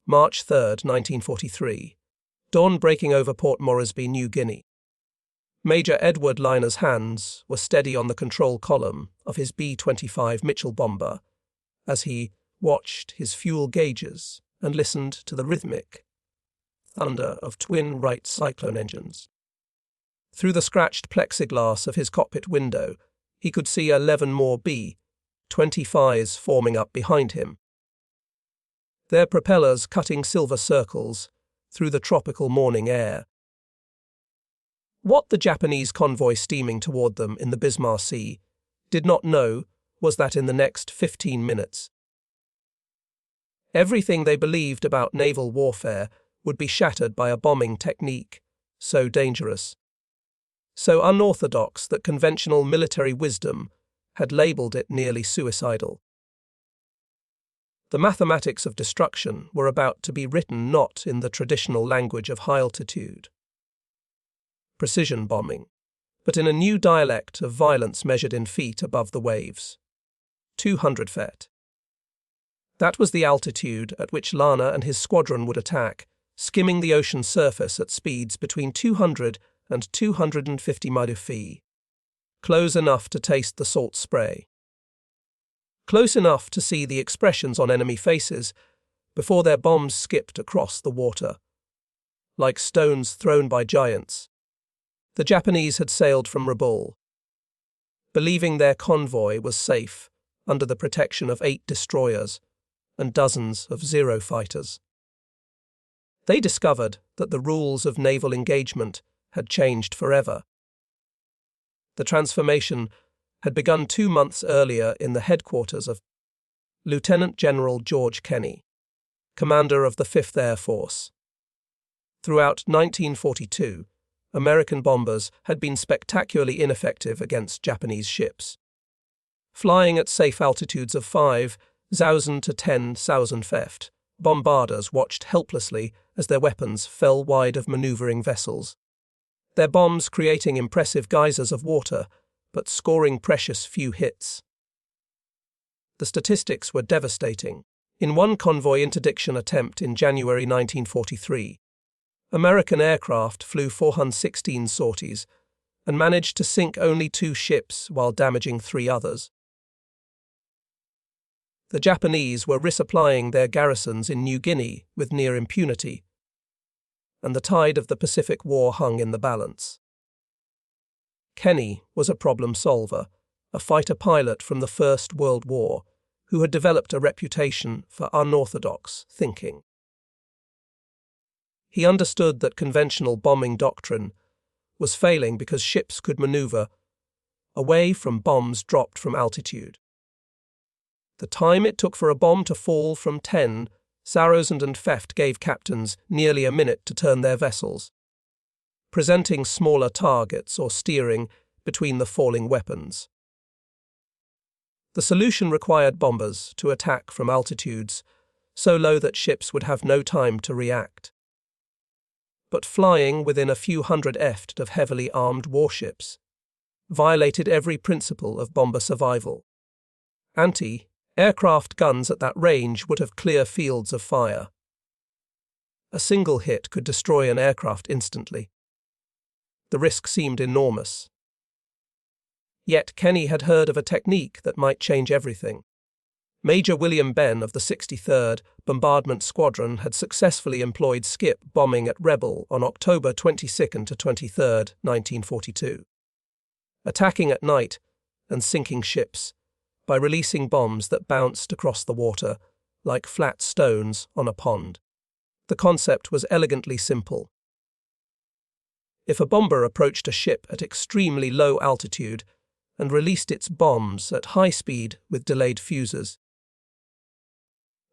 March 3, 1943. Dawn breaking over Port Moresby, New Guinea. Major Edward Liner's hands were steady on the control column of his B-25 Mitchell bomber as he watched his fuel gauges and listened to the rhythmic thunder of twin Wright cyclone engines. Through the scratched plexiglass of his cockpit window, he could see 11 more B-25s forming up behind him, their propellers cutting silver circles through the tropical morning air. What the Japanese convoy steaming toward them in the Bismarck Sea did not know was that in the next 15 minutes, everything they believed about naval warfare would be shattered by a bombing technique so dangerous, so unorthodox that conventional military wisdom had labeled it nearly suicidal. The mathematics of destruction were about to be written not in the traditional language of high altitude precision bombing, but in a new dialect of violence measured in feet above the waves. 200 feet. That was the altitude at which Lana and his squadron would attack, skimming the ocean surface at speeds between 200 and 250 mph, close enough to taste the salt spray, close enough to see the expressions on enemy faces before their bombs skipped across the water. Like stones thrown by giants, the Japanese had sailed from Rabaul, believing their convoy was safe under the protection of 8 destroyers and dozens of Zero fighters. They discovered that the rules of naval engagement had changed forever. The transformation had begun 2 months earlier in the headquarters of Lieutenant General George Kenney, commander of the 5th Air Force. Throughout 1942, American bombers had been spectacularly ineffective against Japanese ships. Flying at safe altitudes of 5,000 to 10,000 feet, bombarders watched helplessly as their weapons fell wide of maneuvering vessels, their bombs creating impressive geysers of water, but scoring precious few hits. The statistics were devastating. In one convoy interdiction attempt in January 1943, American aircraft flew 416 sorties and managed to sink only 2 ships while damaging 3 others. The Japanese were resupplying their garrisons in New Guinea with near impunity, and the tide of the Pacific War hung in the balance. Kenney was a problem solver, a fighter pilot from the First World War who had developed a reputation for unorthodox thinking. He understood that conventional bombing doctrine was failing because ships could maneuver away from bombs dropped from altitude. The time it took for a bomb to fall from 10,000 feet gave captains nearly a minute to turn their vessels, presenting smaller targets or steering between the falling weapons. The solution required bombers to attack from altitudes so low that ships would have no time to react. But flying within a few hundred feet of heavily armed warships violated every principle of bomber survival. Anti-aircraft guns at that range would have clear fields of fire. A single hit could destroy an aircraft instantly. The risk seemed enormous. Yet Kenney had heard of a technique that might change everything. Major William Benn of the 63rd Bombardment Squadron had successfully employed skip bombing at Rebel on October 22 to 23, 1942, attacking at night and sinking ships by releasing bombs that bounced across the water like flat stones on a pond. The concept was elegantly simple. If a bomber approached a ship at extremely low altitude and released its bombs at high speed with delayed fuses,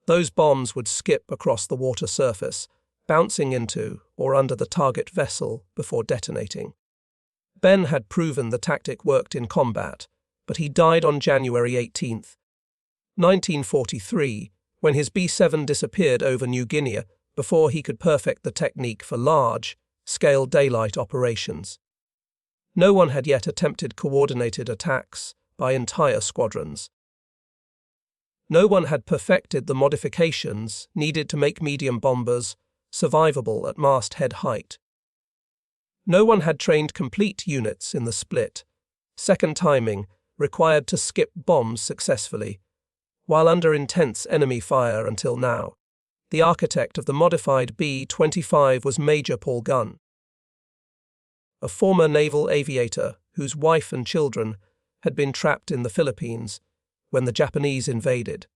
those bombs would skip across the water surface, bouncing into or under the target vessel before detonating. Ben had proven the tactic worked in combat, but he died on January 18, 1943, when his B-7 disappeared over New Guinea before he could perfect the technique for large-scale daylight operations. No one had yet attempted coordinated attacks by entire squadrons. No one had perfected the modifications needed to make medium bombers survivable at masthead height. No one had trained complete units in the split, second timing required to skip bombs successfully, while under intense enemy fire until now. The architect of the modified B-25 was Major Paul Gunn, a former naval aviator whose wife and children had been trapped in the Philippines when the Japanese invaded.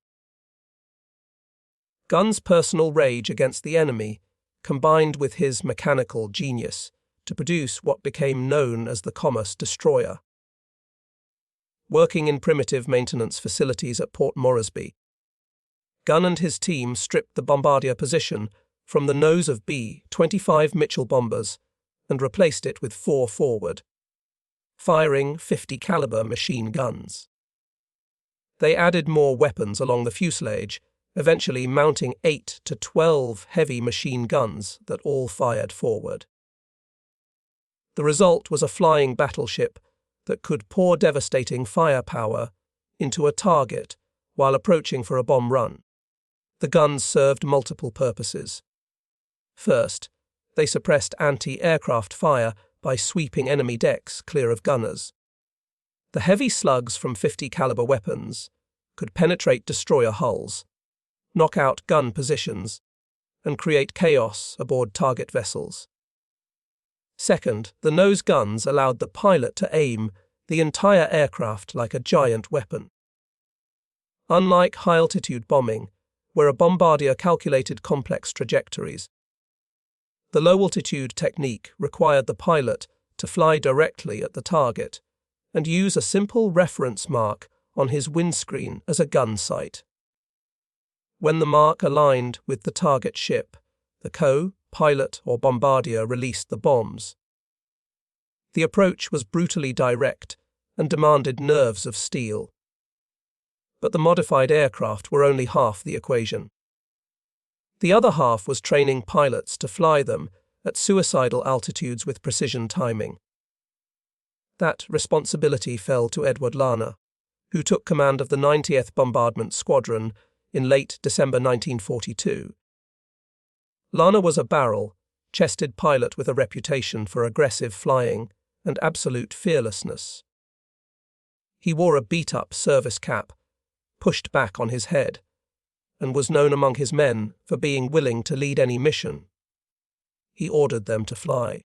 Gunn's personal rage against the enemy combined with his mechanical genius to produce what became known as the Commerce Destroyer. Working in primitive maintenance facilities at Port Moresby, Gunn and his team stripped the bombardier position from the nose of B-25 Mitchell bombers and replaced it with 4 forward, firing 50 caliber machine guns. They added more weapons along the fuselage, eventually mounting 8 to 12 heavy machine guns that all fired forward. The result was a flying battleship that could pour devastating firepower into a target while approaching for a bomb run. The guns served multiple purposes. First, they suppressed anti-aircraft fire by sweeping enemy decks clear of gunners. The heavy slugs from 50 caliber weapons could penetrate destroyer hulls, knock out gun positions, and create chaos aboard target vessels. Second, the nose guns allowed the pilot to aim the entire aircraft like a giant weapon. Unlike high-altitude bombing, where a bombardier calculated complex trajectories, the low-altitude technique required the pilot to fly directly at the target and use a simple reference mark on his windscreen as a gun sight. When the mark aligned with the target ship, the pilot or bombardier released the bombs. The approach was brutally direct and demanded nerves of steel. But the modified aircraft were only half the equation. The other half was training pilots to fly them at suicidal altitudes with precision timing. That responsibility fell to Edward Lana, who took command of the 90th Bombardment Squadron in late December 1942. Lana was a barrel-chested pilot with a reputation for aggressive flying and absolute fearlessness. He wore a beat-up service cap, pushed back on his head, and was known among his men for being willing to lead any mission. He ordered them to fly.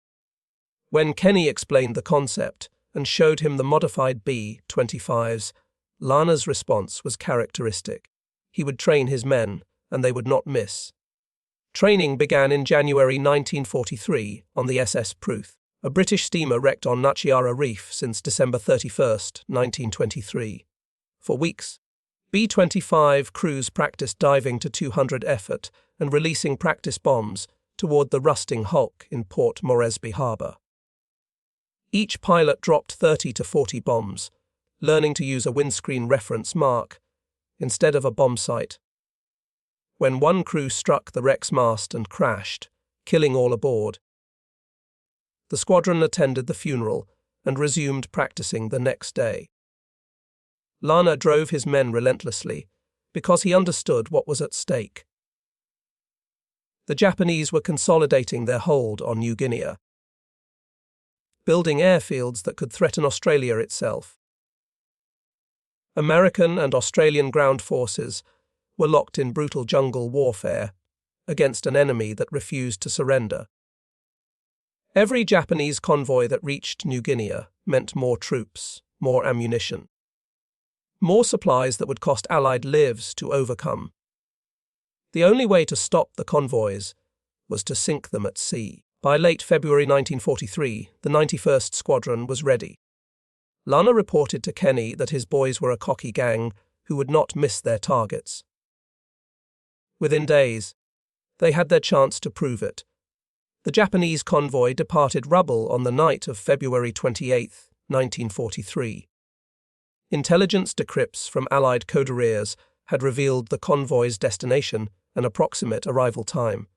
When Kenny explained the concept and showed him the modified B-25s, Lana's response was characteristic. He would train his men, and they would not miss. Training began in January 1943 on the SS Pruth, a British steamer wrecked on Nachiara Reef since December 31, 1923. For weeks, B-25 crews practiced diving to 200 effort and releasing practice bombs toward the rusting hulk in Port Moresby Harbour. Each pilot dropped 30 to 40 bombs, learning to use a windscreen reference mark instead of a bomb sight. When one crew struck the wreck's mast and crashed, killing all aboard, the squadron attended the funeral and resumed practicing the next day. Lana drove his men relentlessly because he understood what was at stake. The Japanese were consolidating their hold on New Guinea, building airfields that could threaten Australia itself. American and Australian ground forces were locked in brutal jungle warfare against an enemy that refused to surrender. Every Japanese convoy that reached New Guinea meant more troops, more ammunition, more supplies that would cost Allied lives to overcome. The only way to stop the convoys was to sink them at sea. By late February 1943, the 91st Squadron was ready. Lana reported to Kenny that his boys were a cocky gang who would not miss their targets. Within days, they had their chance to prove it. The Japanese convoy departed Rubble on the night of February 28, 1943. Intelligence decrypts from Allied coderiers had revealed the convoy's destination and approximate arrival time.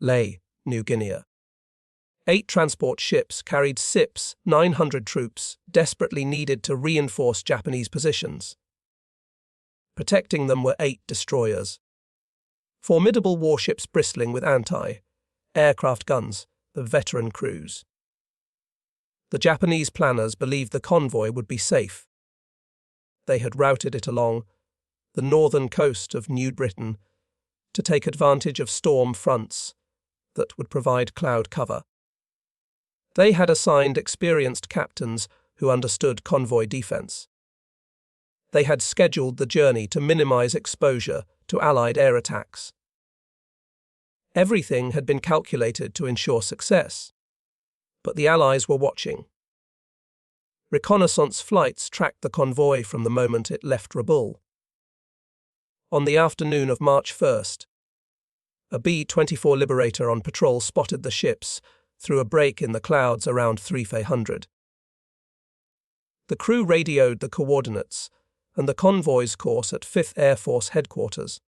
Lae, New Guinea. 8 transport ships carried SIP's 900 troops desperately needed to reinforce Japanese positions. Protecting them were 8 destroyers. Formidable warships bristling with anti-aircraft guns, the veteran crews. The Japanese planners believed the convoy would be safe. They had routed it along the northern coast of New Britain to take advantage of storm fronts that would provide cloud cover. They had assigned experienced captains who understood convoy defense. They had scheduled the journey to minimize exposure to Allied air attacks. Everything had been calculated to ensure success, but the Allies were watching. Reconnaissance flights tracked the convoy from the moment it left Rabaul. On the afternoon of March 1st, a B-24 Liberator on patrol spotted the ships through a break in the clouds around 300. The crew radioed the coordinates and the convoy's course at 5th Air Force headquarters.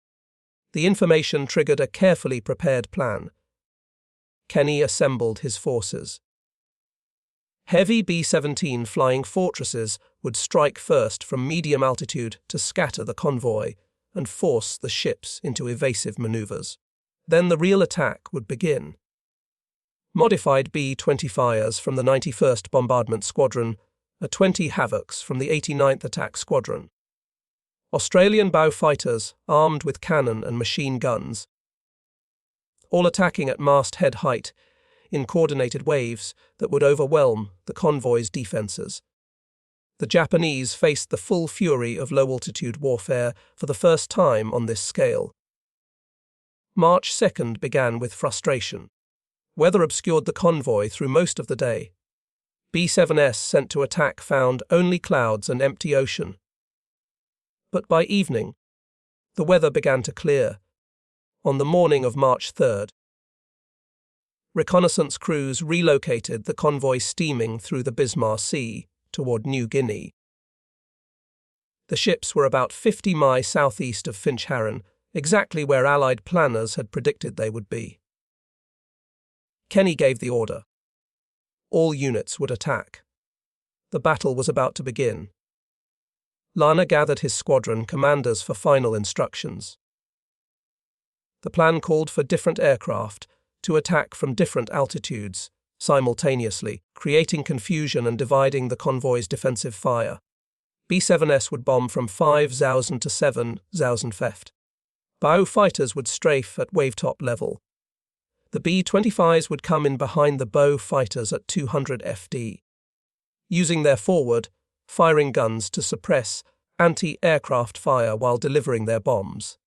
The information triggered a carefully prepared plan. Kenny assembled his forces. Heavy B-17 flying fortresses would strike first from medium altitude to scatter the convoy and force the ships into evasive maneuvers. Then the real attack would begin. Modified B-25s from the 91st Bombardment Squadron, 20 Havocs from the 89th Attack Squadron. Australian bow fighters armed with cannon and machine guns, all attacking at masthead height in coordinated waves that would overwhelm the convoy's defences. The Japanese faced the full fury of low-altitude warfare for the first time on this scale. March 2nd began with frustration. Weather obscured the convoy through most of the day. B-7S sent to attack found only clouds and empty ocean. But by evening, the weather began to clear. On the morning of March 3rd, reconnaissance crews relocated the convoy steaming through the Bismarck Sea toward New Guinea. The ships were about 50 miles southeast of Finch Haran, exactly where Allied planners had predicted they would be. Kenny gave the order. All units would attack. The battle was about to begin. Lana gathered his squadron commanders for final instructions. The plan called for different aircraft to attack from different altitudes simultaneously, creating confusion and dividing the convoy's defensive fire. B-7S would bomb from 5,000 to 7,000 feet. Bow fighters would strafe at wavetop level. The B-25s would come in behind the bow fighters at 200 FD, using their forward, firing guns to suppress anti-aircraft fire while delivering their bombs.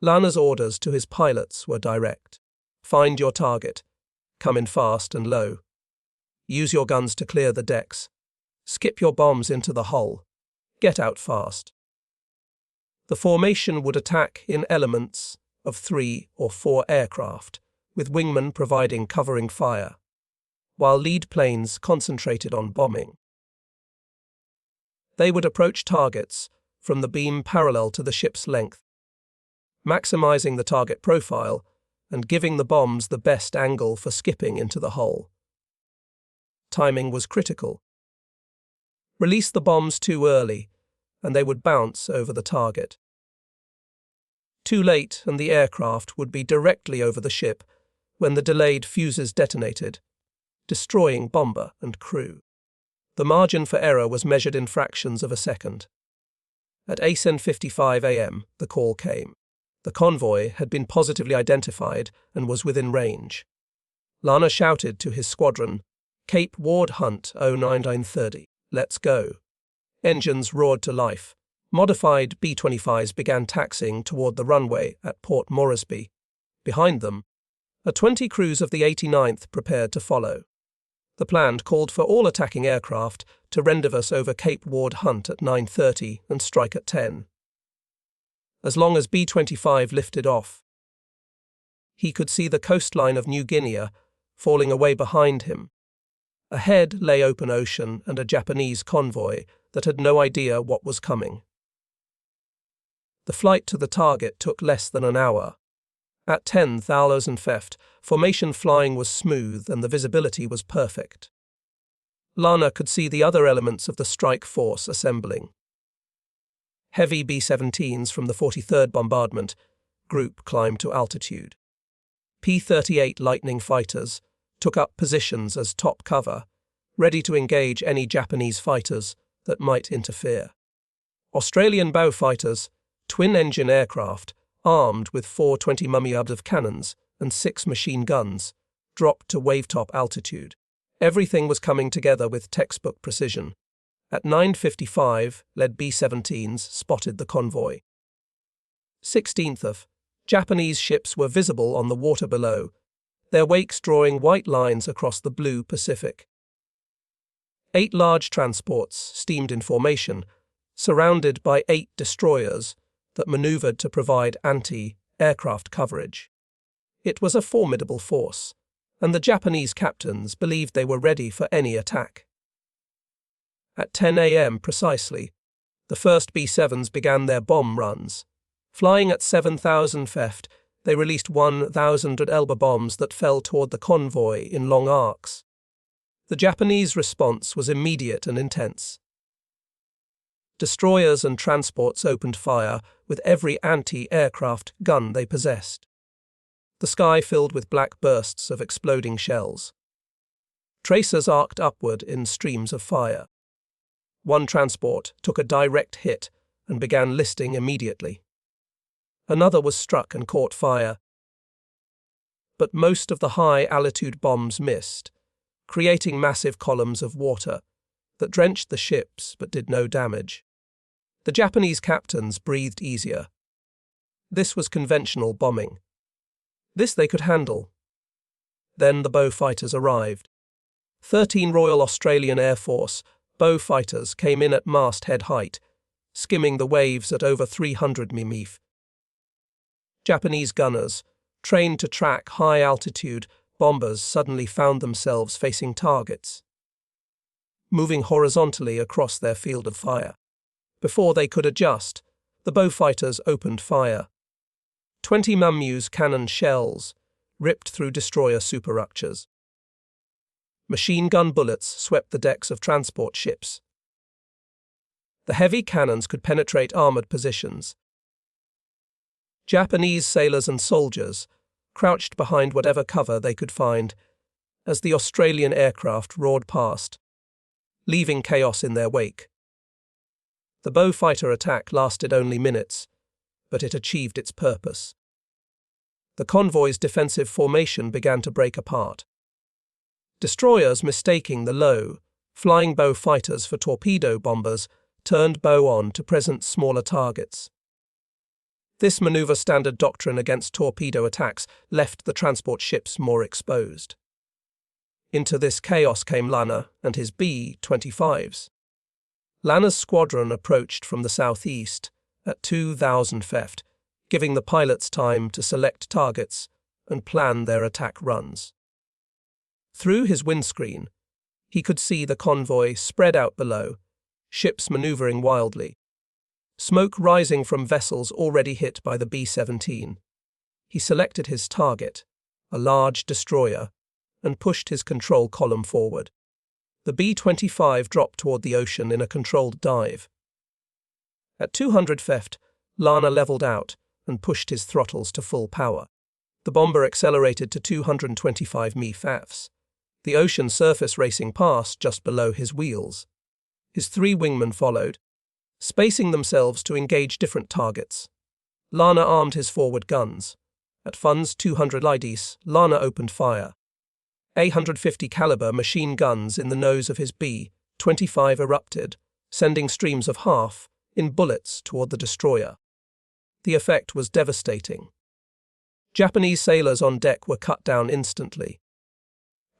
Lana's orders to his pilots were direct. Find your target. Come in fast and low. Use your guns to clear the decks. Skip your bombs into the hull. Get out fast. The formation would attack in elements of 3 or 4 aircraft, with wingmen providing covering fire, while lead planes concentrated on bombing. They would approach targets from the beam parallel to the ship's length, maximizing the target profile and giving the bombs the best angle for skipping into the hull. Timing was critical. Release the bombs too early, and they would bounce over the target. Too late, and the aircraft would be directly over the ship when the delayed fuses detonated, destroying bomber and crew. The margin for error was measured in fractions of a second. At 8:55 a.m., the call came. The convoy had been positively identified and was within range. Lana shouted to his squadron, "Cape Ward Hunt 09930, let's go." Engines roared to life. Modified B-25s began taxiing toward the runway at Port Moresby. Behind them, 20 crews of the 89th prepared to follow. The plan called for all attacking aircraft to rendezvous over Cape Ward Hunt at 9:30 and strike at 10. As long as B-25 lifted off, he could see the coastline of New Guinea falling away behind him. Ahead lay open ocean and a Japanese convoy that had no idea what was coming. The flight to the target took less than an hour. At 10,000 feet, formation flying was smooth and the visibility was perfect. Lana could see the other elements of the strike force assembling. Heavy B-17s from the 43rd Bombardment Group climbed to altitude. P-38 Lightning fighters took up positions as top cover, ready to engage any Japanese fighters that might interfere. Australian bow fighters, twin-engine aircraft, armed with 4 20 mm cannons and 6 machine guns, dropped to wavetop altitude. Everything was coming together with textbook precision. At 9:55, lead B-17s spotted the convoy. 16th, Japanese ships were visible on the water below, their wakes drawing white lines across the blue Pacific. 8 large transports steamed in formation, surrounded by 8 destroyers that maneuvered to provide anti-aircraft coverage. It was a formidable force, and the Japanese captains believed they were ready for any attack. At 10 a.m. precisely, the first B-7s began their bomb runs. Flying at 7,000 feet, they released 1,000 Elba bombs that fell toward the convoy in long arcs. The Japanese response was immediate and intense. Destroyers and transports opened fire with every anti-aircraft gun they possessed. The sky filled with black bursts of exploding shells. Tracers arced upward in streams of fire. One transport took a direct hit and began listing immediately. Another was struck and caught fire. But most of the high-altitude bombs missed, creating massive columns of water that drenched the ships but did no damage. The Japanese captains breathed easier. This was conventional bombing. This they could handle. Then the bow fighters arrived. 13 Royal Australian Air Force bow fighters came in at masthead height, skimming the waves at over 300 mm. Japanese gunners, trained to track high-altitude bombers, suddenly found themselves facing targets, moving horizontally across their field of fire. Before they could adjust, the bow fighters opened fire. 20 Mamuse cannon shells ripped through destroyer superstructures. Machine gun bullets swept the decks of transport ships. The heavy cannons could penetrate armored positions. Japanese sailors and soldiers crouched behind whatever cover they could find as the Australian aircraft roared past, leaving chaos in their wake. The bow fighter attack lasted only minutes, but it achieved its purpose. The convoy's defensive formation began to break apart. Destroyers, mistaking the low, flying bow fighters for torpedo bombers, turned bow on to present smaller targets. This maneuver, standard doctrine against torpedo attacks, left the transport ships more exposed. Into this chaos came Lana and his B-25s. Lana's squadron approached from the southeast at 2,000 feet, giving the pilots time to select targets and plan their attack runs. Through his windscreen, he could see the convoy spread out below, ships maneuvering wildly. Smoke rising from vessels already hit by the B-17. He selected his target, a large destroyer, and pushed his control column forward. The B-25 dropped toward the ocean in a controlled dive. At 200 feet, Lana leveled out and pushed his throttles to full power. The bomber accelerated to 225 mph. The ocean surface racing past just below his wheels. His 3 wingmen followed, spacing themselves to engage different targets. Lana armed his forward guns. At Fun's 200 IDs, Lana opened fire. 850 caliber machine guns in the nose of his B-25 erupted, sending streams of half in bullets toward the destroyer. The effect was devastating. Japanese sailors on deck were cut down instantly.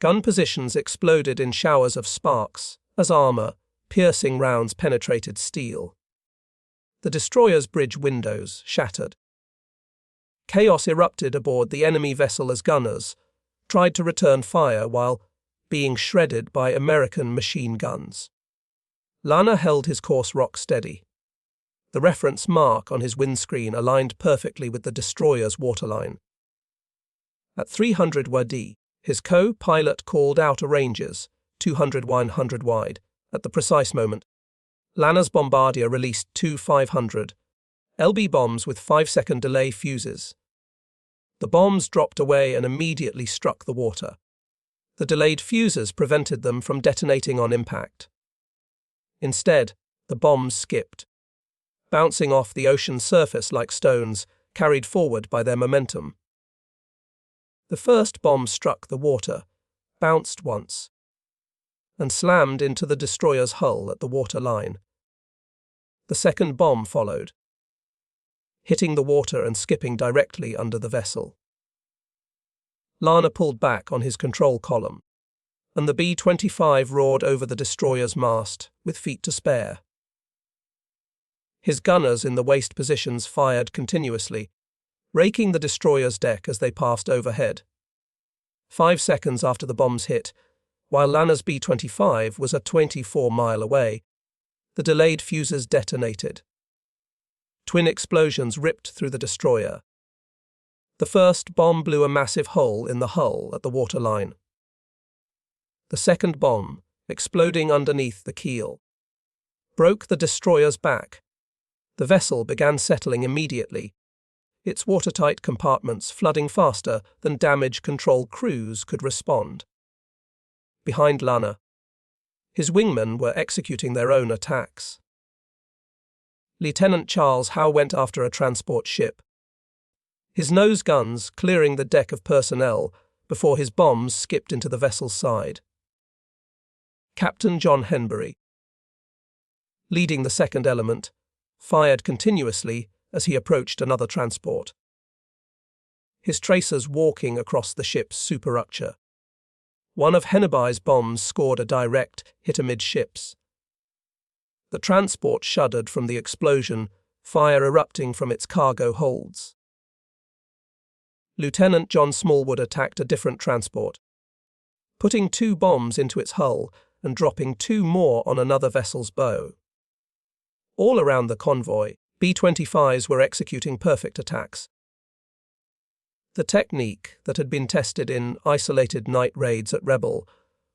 Gun positions exploded in showers of sparks as armor, piercing rounds penetrated steel. The destroyer's bridge windows shattered. Chaos erupted aboard the enemy vessel as gunners tried to return fire while being shredded by American machine guns. Lana held his course rock steady. The reference mark on his windscreen aligned perfectly with the destroyer's waterline. At 300 WD, his co-pilot called outer ranges, 200-100 wide, at the precise moment. Lanner's bombardier released two 500 lb bombs with 5-second delay fuses. The bombs dropped away and immediately struck the water. The delayed fuses prevented them from detonating on impact. Instead, the bombs skipped, bouncing off the ocean's surface like stones, carried forward by their momentum. The first bomb struck the water, bounced once, and slammed into the destroyer's hull at the water line. The second bomb followed, hitting the water and skipping directly under the vessel. Lanner pulled back on his control column, and the B-25 roared over the destroyer's mast with feet to spare. His gunners in the waist positions fired continuously, raking the destroyer's deck as they passed overhead. 5 seconds after the bombs hit, while Lanner's B-25 was a 24-mile away, the delayed fuses detonated. Twin explosions ripped through the destroyer. The first bomb blew a massive hole in the hull at the waterline. The second bomb, exploding underneath the keel, broke the destroyer's back. The vessel began settling immediately, its watertight compartments flooding faster than damage control crews could respond. Behind Lanner, his wingmen were executing their own attacks. Lieutenant Charles Howe went after a transport ship, his nose guns clearing the deck of personnel before his bombs skipped into the vessel's side. Captain John Henbury, leading the second element, fired continuously as he approached another transport, his tracers walking across the ship's superstructure. One of Henneby's bombs scored a direct hit amidships. The transport shuddered from the explosion, fire erupting from its cargo holds. Lieutenant John Smallwood attacked a different transport, putting 2 bombs into its hull and dropping 2 more on another vessel's bow. All around the convoy, B-25s were executing perfect attacks. The technique that had been tested in isolated night raids at Rebel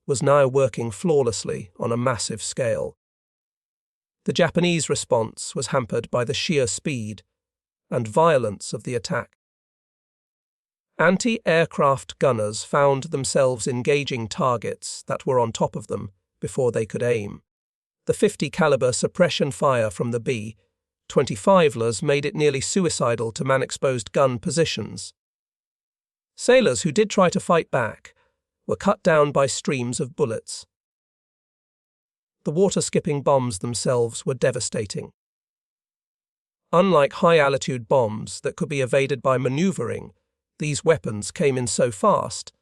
was now working flawlessly on a massive scale. The Japanese response was hampered by the sheer speed and violence of the attack. Anti-aircraft gunners found themselves engaging targets that were on top of them before they could aim. The 50 caliber suppression fire from the B-25s made it nearly suicidal to man exposed gun positions. Sailors who did try to fight back were cut down by streams of bullets. The water-skipping bombs themselves were devastating. Unlike high-altitude bombs that could be evaded by maneuvering, these weapons came in so fast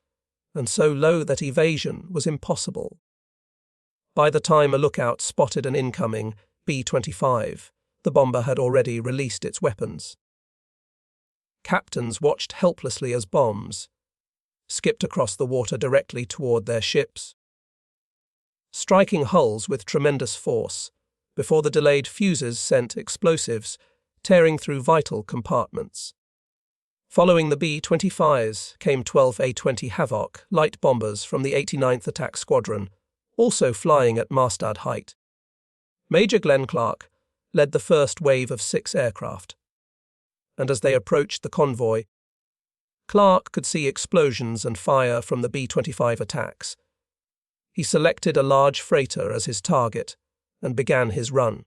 and so low that evasion was impossible. By the time a lookout spotted an incoming B-25, the bomber had already released its weapons. Captains watched helplessly as bombs skipped across the water directly toward their ships, striking hulls with tremendous force before the delayed fuses sent explosives tearing through vital compartments. Following the B-25s came 12 A-20 Havoc light bombers from the 89th Attack Squadron, also flying at masthead height. Major Glenn Clark led the first wave of 6 aircraft, and as they approached the convoy, Clark could see explosions and fire from the B-25 attacks. He selected a large freighter as his target and began his run.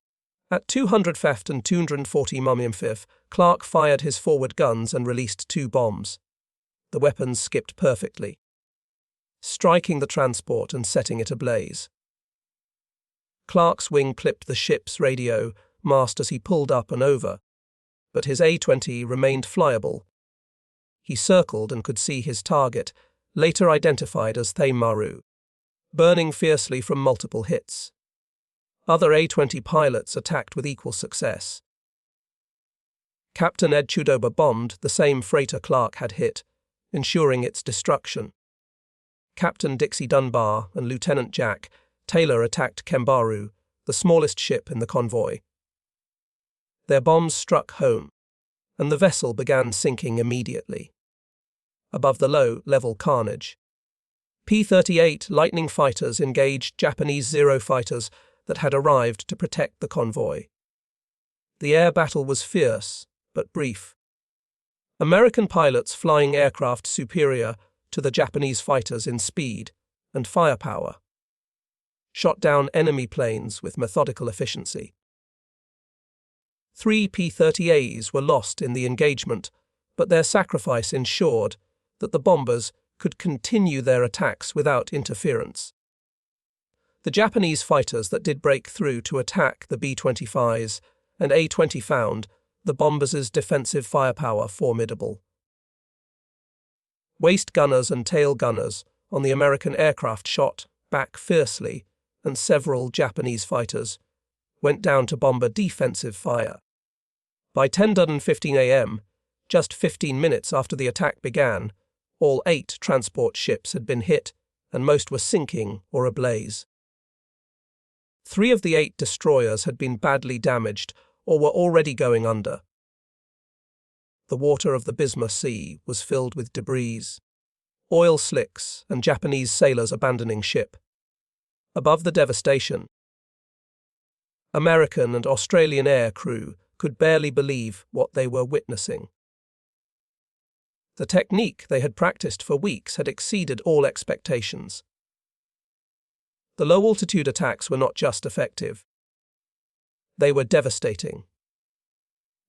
At 200 ft and 240 mmf, Clark fired his forward guns and released 2 bombs. The weapons skipped perfectly, striking the transport and setting it ablaze. Clark's wing clipped the ship's radio mast as he pulled up and over, but his A-20 remained flyable. He circled and could see his target, later identified as Theimaru, burning fiercely from multiple hits. Other A-20 pilots attacked with equal success. Captain Ed Chudoba bombed the same freighter Clark had hit, ensuring its destruction. Captain Dixie Dunbar and Lieutenant Jack Taylor attacked Kembaru, the smallest ship in the convoy. Their bombs struck home, and the vessel began sinking immediately. Above the low-level carnage, P-38 Lightning fighters engaged Japanese Zero fighters that had arrived to protect the convoy. The air battle was fierce, but brief. American pilots flying aircraft superior to the Japanese fighters in speed and firepower shot down enemy planes with methodical efficiency. 3 P-30As were lost in the engagement, but their sacrifice ensured that the bombers could continue their attacks without interference. The Japanese fighters that did break through to attack the B-25s and A-20 found the bombers' defensive firepower formidable. Waist gunners and tail gunners on the American aircraft shot back fiercely, and several Japanese fighters went down to bomber defensive fire. By 10:15 a.m., just 15 minutes after the attack began, all 8 transport ships had been hit, and most were sinking or ablaze. 3 of the 8 destroyers had been badly damaged or were already going under. The water of the Bismarck Sea was filled with debris, oil slicks, and Japanese sailors abandoning ship. Above the devastation, American and Australian air crew could barely believe what they were witnessing. The technique they had practiced for weeks had exceeded all expectations. The low-altitude attacks were not just effective. They were devastating.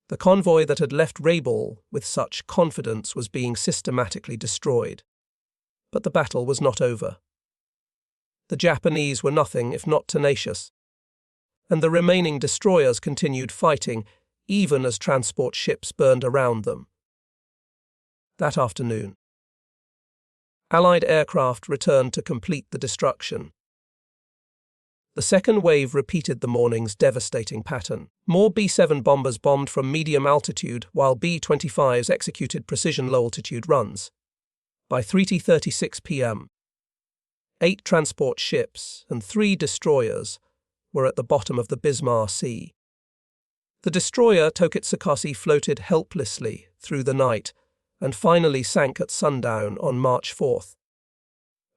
The convoy that had left Rabaul with such confidence was being systematically destroyed. But the battle was not over. The Japanese were nothing if not tenacious, and the remaining destroyers continued fighting even as transport ships burned around them. That afternoon, Allied aircraft returned to complete the destruction. The second wave repeated the morning's devastating pattern. More B-7 bombers bombed from medium altitude while B-25s executed precision low-altitude runs. By 3:36 p.m., 8 transport ships and 3 destroyers were at the bottom of the Bismarck Sea. The destroyer Tokitsukashi floated helplessly through the night and finally sank at sundown on March 4th.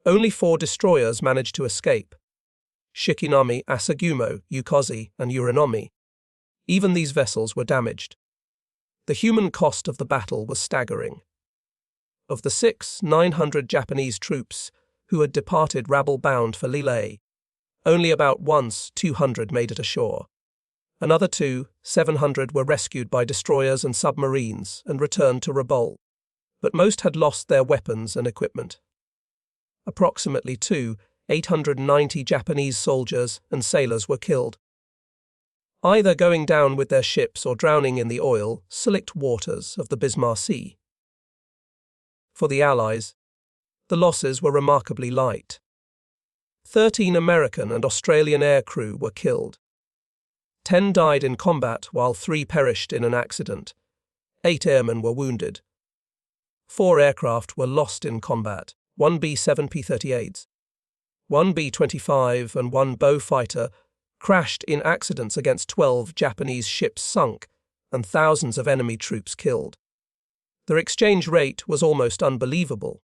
Only 4 destroyers managed to escape: Shikinami, Asagumo, Yukozi, and Uranomi. Even these vessels were damaged. The human cost of the battle was staggering. Of the 900 Japanese troops who had departed rabble-bound for Lille, only about 200 made it ashore. Another 700 were rescued by destroyers and submarines and returned to Rabaul, but most had lost their weapons and equipment. Approximately 890 Japanese soldiers and sailors were killed, either going down with their ships or drowning in the oil-slicked waters of the Bismarck Sea. For the Allies, the losses were remarkably light. 13 American and Australian air crew were killed. 10 died in combat while 3 perished in an accident. 8 airmen were wounded. 4 aircraft were lost in combat: 1 B-7 P-38s, 1 B-25 and 1 bow fighter crashed in accidents against 12 Japanese ships sunk and thousands of enemy troops killed. Their exchange rate was almost unbelievable.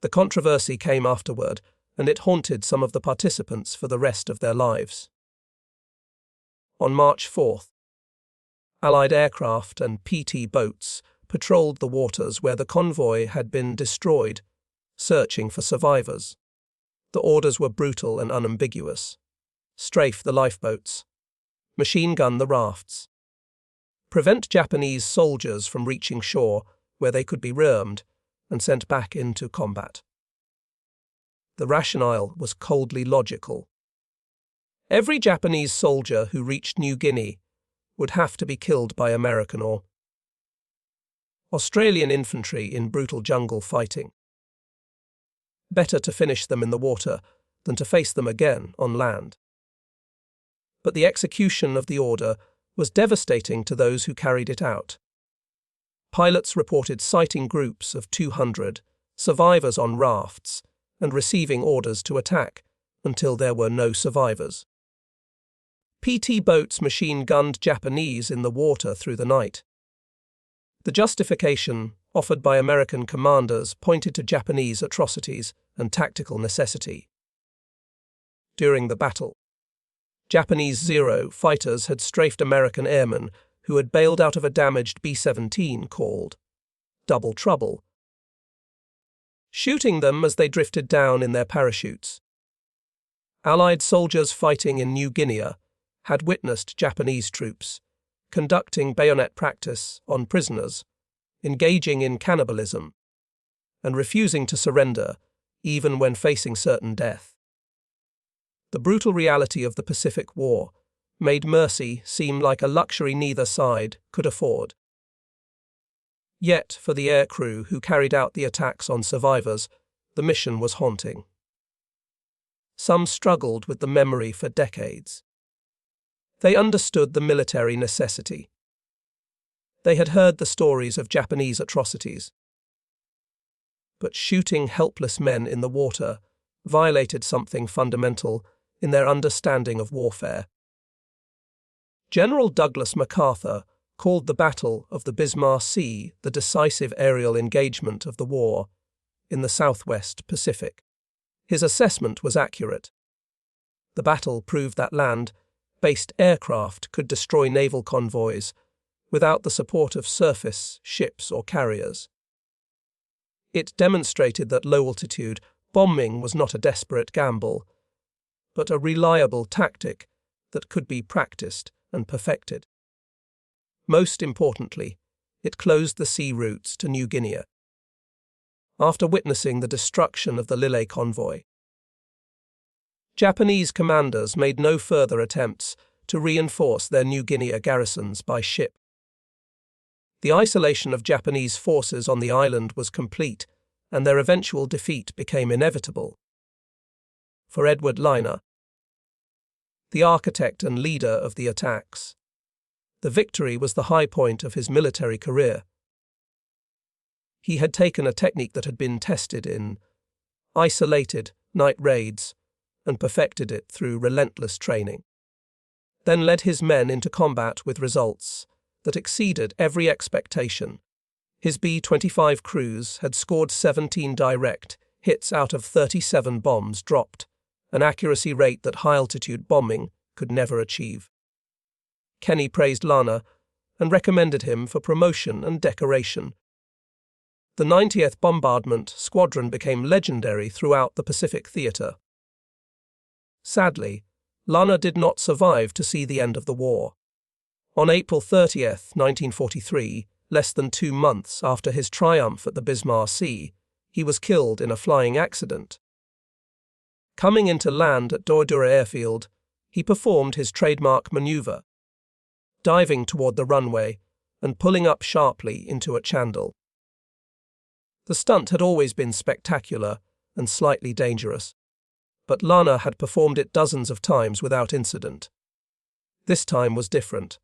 The controversy came afterward, and it haunted some of the participants for the rest of their lives. On March 4th, Allied aircraft and PT boats patrolled the waters where the convoy had been destroyed, searching for survivors. The orders were brutal and unambiguous: strafe the lifeboats, machine gun the rafts, prevent Japanese soldiers from reaching shore where they could be rearmed and sent back into combat. The rationale was coldly logical. Every Japanese soldier who reached New Guinea would have to be killed by American or Australian infantry in brutal jungle fighting. Better to finish them in the water than to face them again on land. But the execution of the order was devastating to those who carried it out. Pilots reported sighting groups of 200 survivors on rafts and receiving orders to attack until there were no survivors. PT boats machine-gunned Japanese in the water through the night. The justification offered by American commanders pointed to Japanese atrocities and tactical necessity. During the battle, Japanese Zero fighters had strafed American airmen who had bailed out of a damaged B-17 called Double Trouble, shooting them as they drifted down in their parachutes. Allied soldiers fighting in New Guinea had witnessed Japanese troops conducting bayonet practice on prisoners, engaging in cannibalism, and refusing to surrender even when facing certain death. The brutal reality of the Pacific War made mercy seem like a luxury neither side could afford. Yet, for the aircrew who carried out the attacks on survivors, the mission was haunting. Some struggled with the memory for decades. They understood the military necessity. They had heard the stories of Japanese atrocities. But shooting helpless men in the water violated something fundamental in their understanding of warfare. General Douglas MacArthur called the Battle of the Bismarck Sea the decisive aerial engagement of the war in the Southwest Pacific. His assessment was accurate. The battle proved that land-based aircraft could destroy naval convoys without the support of surface ships or carriers. It demonstrated that low-altitude bombing was not a desperate gamble, but a reliable tactic that could be practiced and perfected. Most importantly, it closed the sea routes to New Guinea. After witnessing the destruction of the Lille convoy, Japanese commanders made no further attempts to reinforce their New Guinea garrisons by ship. The isolation of Japanese forces on the island was complete, and their eventual defeat became inevitable. For Edward Liner, the architect and leader of the attacks, the victory was the high point of his military career. He had taken a technique that had been tested in isolated night raids and perfected it through relentless training, then led his men into combat with results that exceeded every expectation. His B-25 crews had scored 17 direct hits out of 37 bombs dropped, an accuracy rate that high-altitude bombing could never achieve. Kenny praised Lana and recommended him for promotion and decoration. The 90th Bombardment Squadron became legendary throughout the Pacific Theater. Sadly, Lana did not survive to see the end of the war. On April 30, 1943, less than 2 months after his triumph at the Bismarck Sea, he was killed in a flying accident. Coming into land at Doidura Airfield, he performed his trademark maneuver, diving toward the runway and pulling up sharply into a chandel. The stunt had always been spectacular and slightly dangerous, but Lana had performed it dozens of times without incident. This time was different.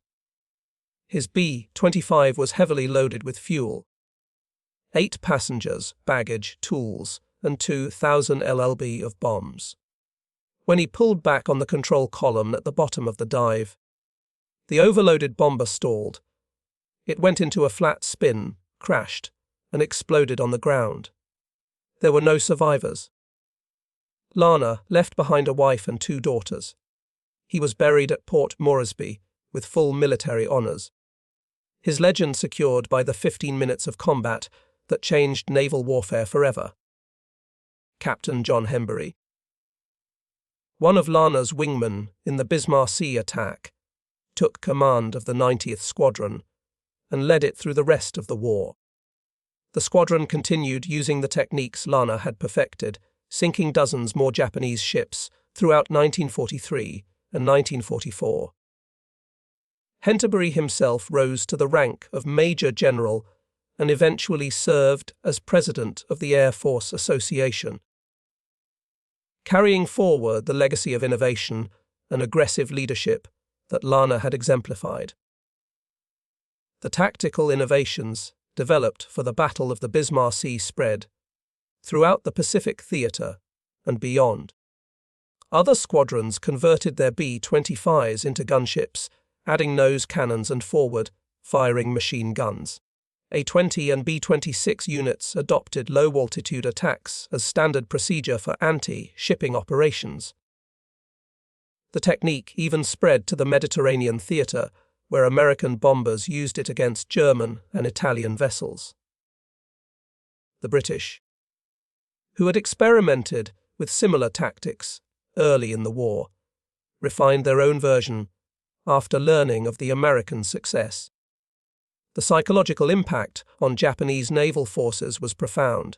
His B-25 was heavily loaded with fuel. 8 passengers, baggage, tools, and 2,000 LLB of bombs. When he pulled back on the control column at the bottom of the dive, the overloaded bomber stalled. It went into a flat spin, crashed, and exploded on the ground. There were no survivors. Lana left behind a wife and 2 daughters. He was buried at Port Moresby with full military honours. His legend secured by the 15 minutes of combat that changed naval warfare forever. Captain John Hembury, one of Lana's wingmen in the Bismarck Sea attack, took command of the 90th Squadron and led it through the rest of the war. The squadron continued using the techniques Lana had perfected, sinking dozens more Japanese ships throughout 1943 and 1944. Hembury himself rose to the rank of Major General and eventually served as President of the Air Force Association, carrying forward the legacy of innovation and aggressive leadership that Lana had exemplified. The tactical innovations developed for the Battle of the Bismarck Sea spread throughout the Pacific Theater and beyond. Other squadrons converted their B-25s into gunships, adding nose cannons and forward-firing machine guns. A-20 and B-26 units adopted low-altitude attacks as standard procedure for anti-shipping operations. The technique even spread to the Mediterranean theater, where American bombers used it against German and Italian vessels. The British, who had experimented with similar tactics early in the war, refined their own version after learning of the American success. The psychological impact on Japanese naval forces was profound.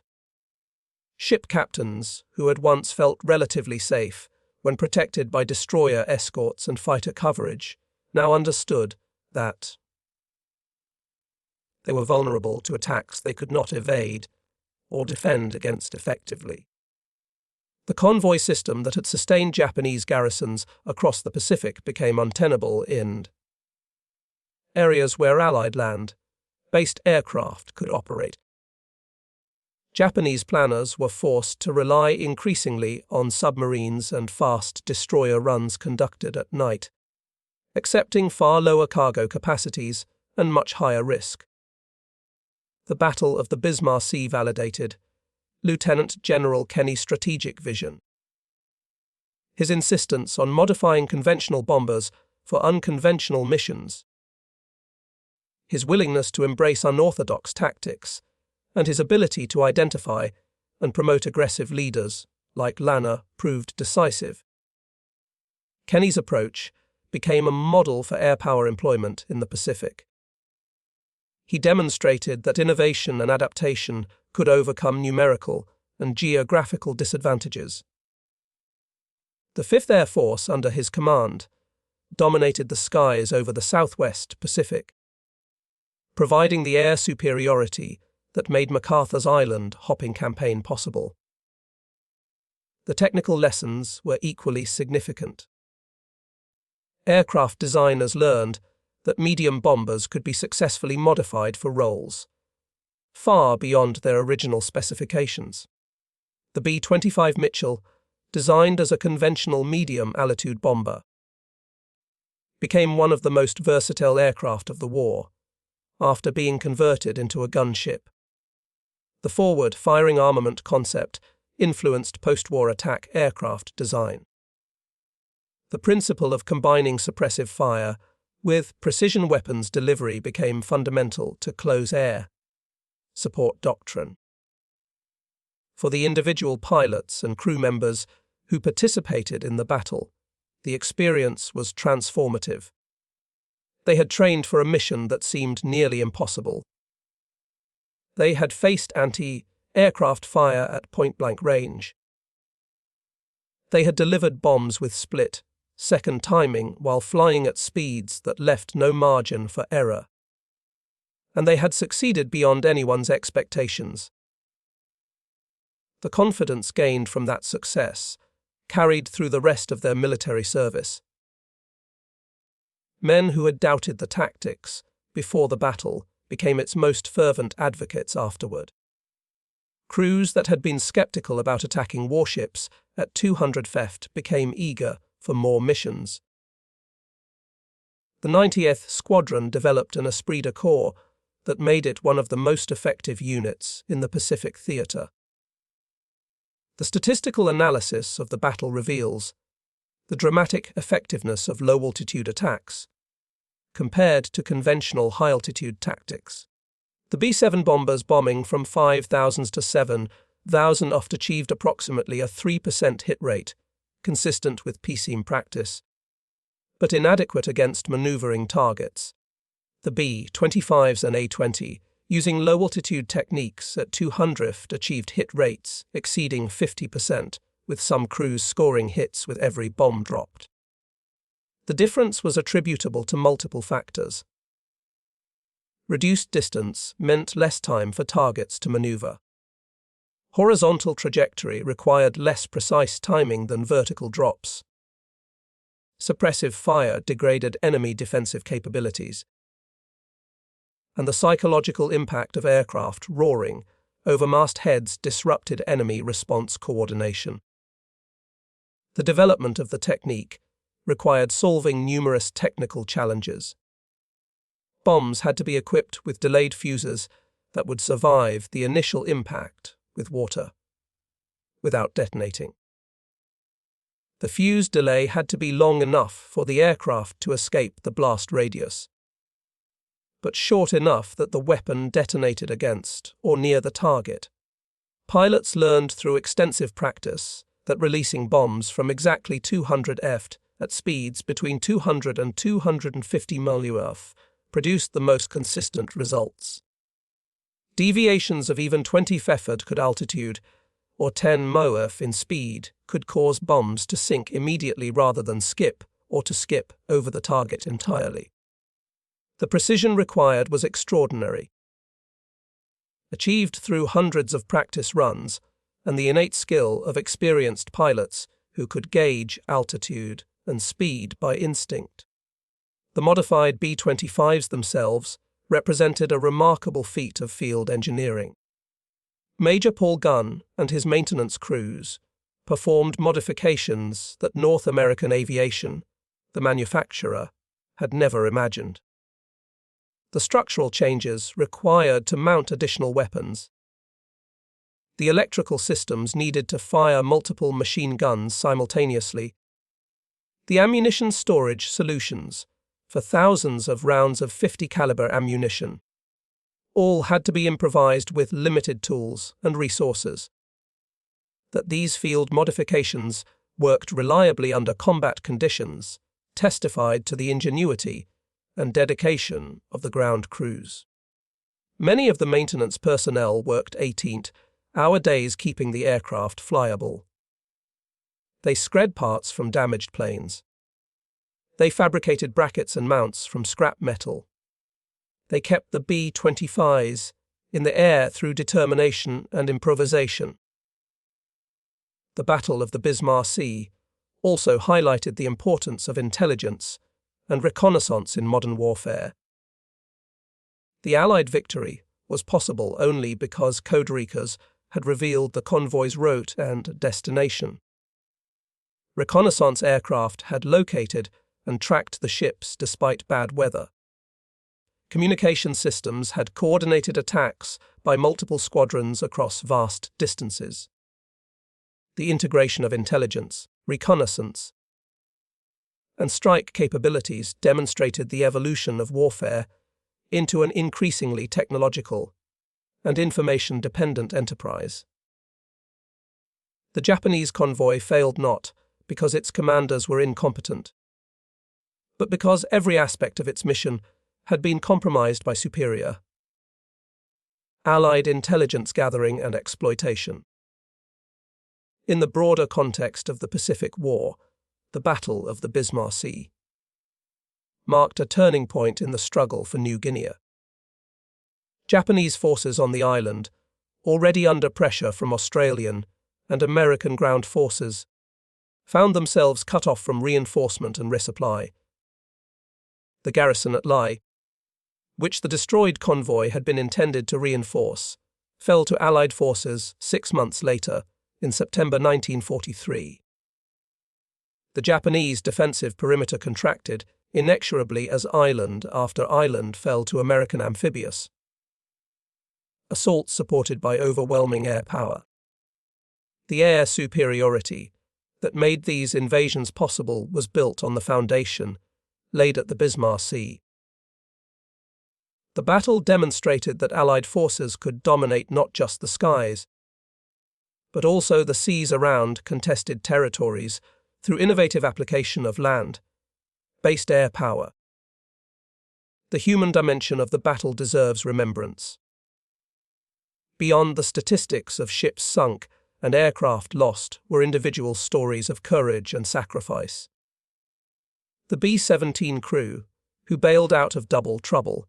Ship captains, who had once felt relatively safe when protected by destroyer escorts and fighter coverage, now understood that they were vulnerable to attacks they could not evade or defend against effectively. The convoy system that had sustained Japanese garrisons across the Pacific became untenable in areas where Allied land-based aircraft could operate. Japanese planners were forced to rely increasingly on submarines and fast destroyer runs conducted at night, accepting far lower cargo capacities and much higher risk. The Battle of the Bismarck Sea validated Lieutenant General Kenny's strategic vision. His insistence on modifying conventional bombers for unconventional missions, his willingness to embrace unorthodox tactics, and his ability to identify and promote aggressive leaders like Lanner proved decisive. Kenny's approach became a model for air power employment in the Pacific. He demonstrated that innovation and adaptation could overcome numerical and geographical disadvantages. The 5th Air Force, under his command, dominated the skies over the Southwest Pacific, providing the air superiority that made MacArthur's Island hopping campaign possible. The technical lessons were equally significant. Aircraft designers learned that medium bombers could be successfully modified for roles far beyond their original specifications. The B-25 Mitchell, designed as a conventional medium-altitude bomber, became one of the most versatile aircraft of the war, after being converted into a gunship. The forward-firing armament concept influenced post-war attack aircraft design. The principle of combining suppressive fire with precision weapons delivery became fundamental to close-air support doctrine. For the individual pilots and crew members who participated in the battle, the experience was transformative. They had trained for a mission that seemed nearly impossible. They had faced anti-aircraft fire at point-blank range. They had delivered bombs with split-second timing while flying at speeds that left no margin for error. And they had succeeded beyond anyone's expectations. The confidence gained from that success carried through the rest of their military service. Men who had doubted the tactics before the battle became its most fervent advocates afterward. Crews that had been skeptical about attacking warships at 200 ft became eager for more missions. The 90th Squadron developed an esprit de corps that made it one of the most effective units in the Pacific theater. The statistical analysis of the battle reveals the dramatic effectiveness of low-altitude attacks compared to conventional high-altitude tactics. The B-7 bombers bombing from 5,000 to 7,000 oft achieved approximately a 3% hit rate, consistent with PSEAM practice, but inadequate against maneuvering targets. The B-25s and A-20, using low-altitude techniques at 200 achieved hit rates exceeding 50%, with some crews scoring hits with every bomb dropped. The difference was attributable to multiple factors. Reduced distance meant less time for targets to maneuver. Horizontal trajectory required less precise timing than vertical drops. Suppressive fire degraded enemy defensive capabilities. And the psychological impact of aircraft roaring over mastheads disrupted enemy response coordination. The development of the technique required solving numerous technical challenges. Bombs had to be equipped with delayed fuses that would survive the initial impact with water without detonating. The fuse delay had to be long enough for the aircraft to escape the blast radius, but short enough that the weapon detonated against or near the target. Pilots learned through extensive practice that releasing bombs from exactly 200 ft at speeds between 200 and 250 mph produced the most consistent results. Deviations of even 20 ft altitude or 10 mph in speed could cause bombs to sink immediately rather than skip or to skip over the target entirely. The precision required was extraordinary, achieved through hundreds of practice runs and the innate skill of experienced pilots who could gauge altitude and speed by instinct. The modified B-25s themselves represented a remarkable feat of field engineering. Major Paul Gunn and his maintenance crews performed modifications that North American Aviation, the manufacturer, had never imagined. The structural changes required to mount additional weapons. The electrical systems needed to fire multiple machine guns simultaneously. The ammunition storage solutions for thousands of rounds of 50 caliber ammunition all had to be improvised with limited tools and resources. That these field modifications worked reliably under combat conditions testified to the ingenuity and dedication of the ground crews. Many of the maintenance personnel worked 18-hour days keeping the aircraft flyable. They scred parts from damaged planes. They fabricated brackets and mounts from scrap metal. They kept the B-25s in the air through determination and improvisation. The Battle of the Bismarck Sea also highlighted the importance of intelligence and reconnaissance in modern warfare. The Allied victory was possible only because codebreakers had revealed the convoy's route and destination. Reconnaissance aircraft had located and tracked the ships despite bad weather. Communication systems had coordinated attacks by multiple squadrons across vast distances. The integration of intelligence, reconnaissance, and strike capabilities demonstrated the evolution of warfare into an increasingly technological and information-dependent enterprise. The Japanese convoy failed not because its commanders were incompetent, but because every aspect of its mission had been compromised by superior Allied intelligence gathering and exploitation. In the broader context of the Pacific War, the Battle of the Bismarck Sea marked a turning point in the struggle for New Guinea. Japanese forces on the island, already under pressure from Australian and American ground forces, found themselves cut off from reinforcement and resupply. The garrison at Lae, which the destroyed convoy had been intended to reinforce, fell to Allied forces 6 months later, in September 1943. The Japanese defensive perimeter contracted inexorably as island after island fell to American amphibious assault supported by overwhelming air power. The air superiority that made these invasions possible was built on the foundation laid at the Bismarck Sea. The battle demonstrated that Allied forces could dominate not just the skies, but also the seas around contested territories through innovative application of land-based air power. The human dimension of the battle deserves remembrance. Beyond the statistics of ships sunk and aircraft lost were individual stories of courage and sacrifice. The B-17 crew, who bailed out of double trouble,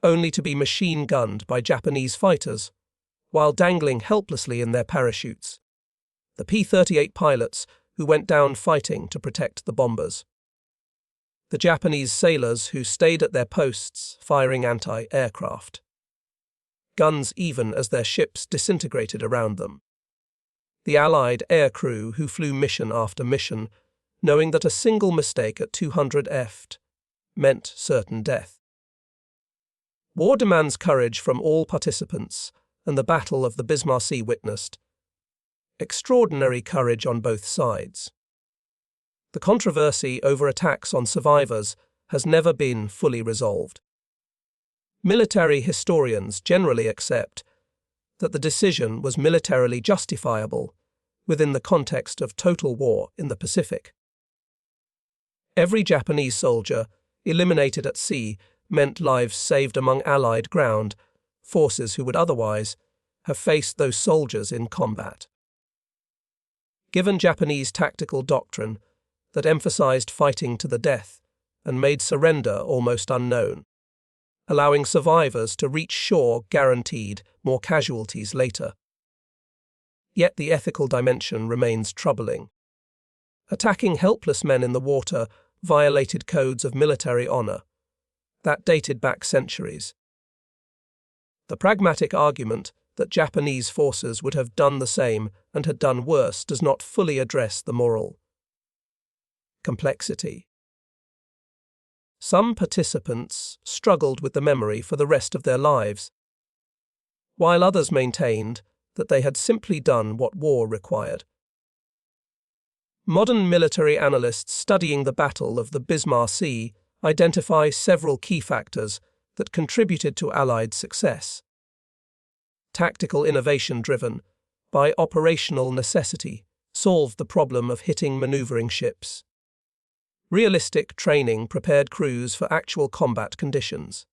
only to be machine-gunned by Japanese fighters, while dangling helplessly in their parachutes. The P-38 pilots who went down fighting to protect the bombers. The Japanese sailors who stayed at their posts firing anti-aircraft guns even as their ships disintegrated around them. The Allied air crew who flew mission after mission, knowing that a single mistake at 200 ft meant certain death. War demands courage from all participants, and the Battle of the Bismarck Sea witnessed extraordinary courage on both sides. The controversy over attacks on survivors has never been fully resolved. Military historians generally accept that the decision was militarily justifiable within the context of total war in the Pacific. Every Japanese soldier eliminated at sea meant lives saved among Allied ground forces who would otherwise have faced those soldiers in combat. Given Japanese tactical doctrine that emphasized fighting to the death and made surrender almost unknown, allowing survivors to reach shore guaranteed more casualties later. Yet the ethical dimension remains troubling. Attacking helpless men in the water violated codes of military honor that dated back centuries. The pragmatic argument that Japanese forces would have done the same and had done worse does not fully address the moral complexity. Some participants struggled with the memory for the rest of their lives, while others maintained that they had simply done what war required. Modern military analysts studying the Battle of the Bismarck Sea identify several key factors that contributed to Allied success. Tactical innovation driven by operational necessity solved the problem of hitting maneuvering ships. Realistic training prepared crews for actual combat conditions.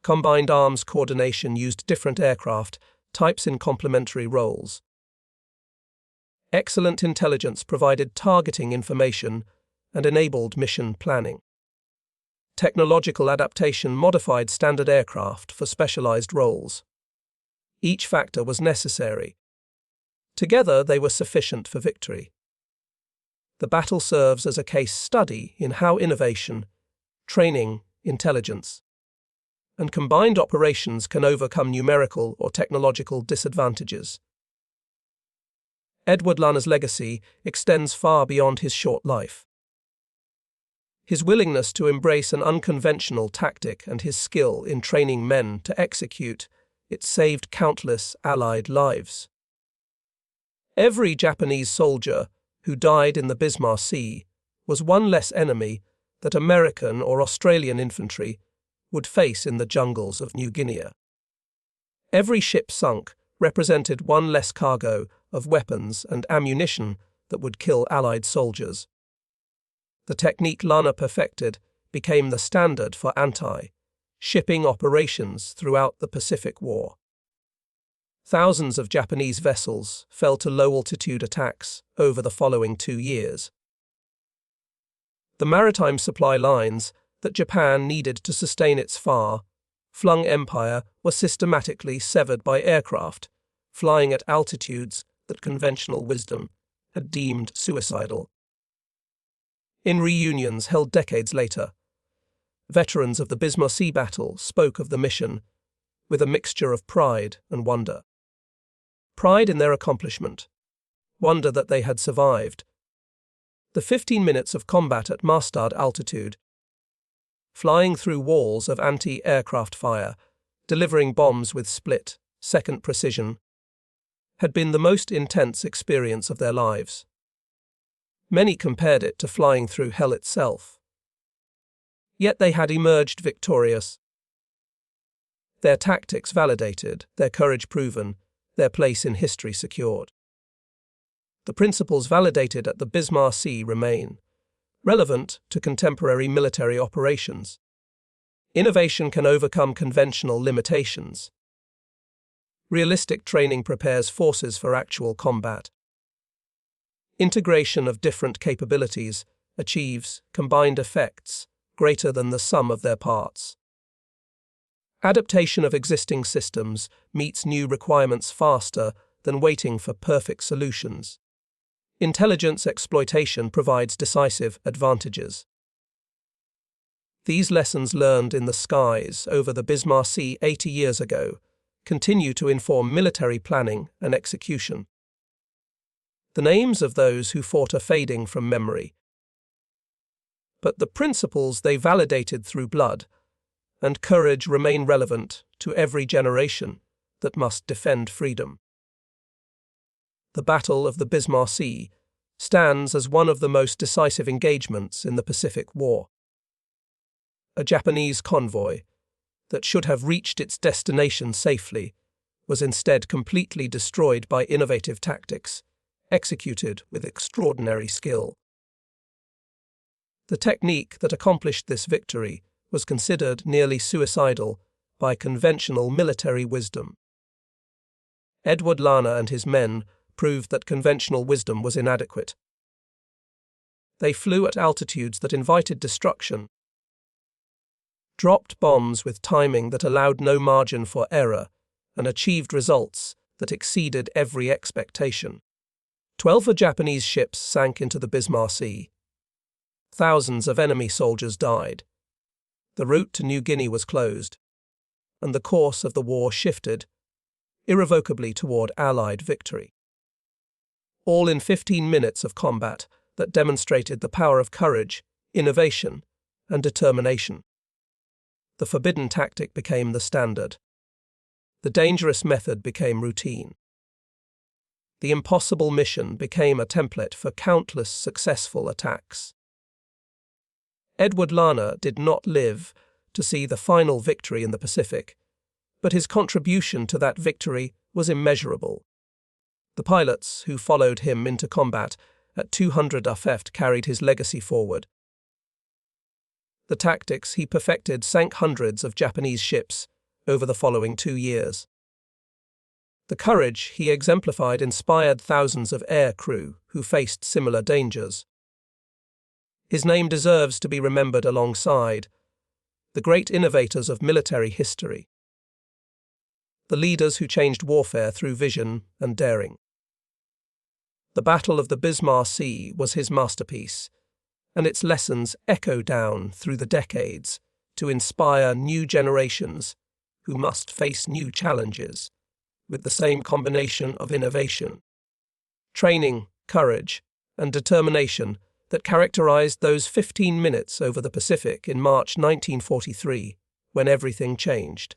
Combined arms coordination used different aircraft types in complementary roles. Excellent intelligence provided targeting information and enabled mission planning. Technological adaptation modified standard aircraft for specialized roles. Each factor was necessary. Together they were sufficient for victory. The battle serves as a case study in how innovation, training, intelligence, and combined operations can overcome numerical or technological disadvantages. Edward Lunner's legacy extends far beyond his short life. His willingness to embrace an unconventional tactic and his skill in training men to execute it saved countless Allied lives. Every Japanese soldier who died in the Bismarck Sea was one less enemy that American or Australian infantry would face in the jungles of New Guinea. Every ship sunk represented one less cargo of weapons and ammunition that would kill Allied soldiers. The technique Lunner perfected became the standard for anti-shipping operations throughout the Pacific War. Thousands of Japanese vessels fell to low-altitude attacks over the following 2 years. The maritime supply lines that Japan needed to sustain its far-flung empire were systematically severed by aircraft, flying at altitudes that conventional wisdom had deemed suicidal. In reunions held decades later, veterans of the Bismarck Sea battle spoke of the mission with a mixture of pride and wonder. Pride in their accomplishment, wonder that they had survived. The 15 minutes of combat at Mastad altitude, flying through walls of anti-aircraft fire, delivering bombs with split-second precision, had been the most intense experience of their lives. Many compared it to flying through hell itself. Yet they had emerged victorious. Their tactics validated, their courage proven, their place in history secured. The principles validated at the Bismarck Sea remain relevant to contemporary military operations. Innovation can overcome conventional limitations. Realistic training prepares forces for actual combat. Integration of different capabilities achieves combined effects greater than the sum of their parts. Adaptation of existing systems meets new requirements faster than waiting for perfect solutions. Intelligence exploitation provides decisive advantages. These lessons learned in the skies over the Bismarck Sea 80 years ago continue to inform military planning and execution. The names of those who fought are fading from memory, but the principles they validated through blood and courage remain relevant to every generation that must defend freedom. The Battle of the Bismarck Sea stands as one of the most decisive engagements in the Pacific War. A Japanese convoy that should have reached its destination safely was instead completely destroyed by innovative tactics, executed with extraordinary skill. The technique that accomplished this victory was considered nearly suicidal by conventional military wisdom. Edward Lana and his men proved that conventional wisdom was inadequate. They flew at altitudes that invited destruction, dropped bombs with timing that allowed no margin for error, and achieved results that exceeded every expectation. 12 Japanese ships sank into the Bismarck Sea. Thousands of enemy soldiers died. The route to New Guinea was closed, and the course of the war shifted irrevocably toward Allied victory. All in 15 minutes of combat that demonstrated the power of courage, innovation, and determination. The forbidden tactic became the standard. The dangerous method became routine. The impossible mission became a template for countless successful attacks. Edward Lana did not live to see the final victory in the Pacific, but his contribution to that victory was immeasurable. The pilots who followed him into combat at 200 aft carried his legacy forward. The tactics he perfected sank hundreds of Japanese ships over the following 2 years. The courage he exemplified inspired thousands of air crew who faced similar dangers. His name deserves to be remembered alongside the great innovators of military history, the leaders who changed warfare through vision and daring. The Battle of the Bismarck Sea was his masterpiece, and its lessons echo down through the decades to inspire new generations who must face new challenges with the same combination of innovation, training, courage, and determination that characterized those 15 minutes over the Pacific in March 1943, when everything changed.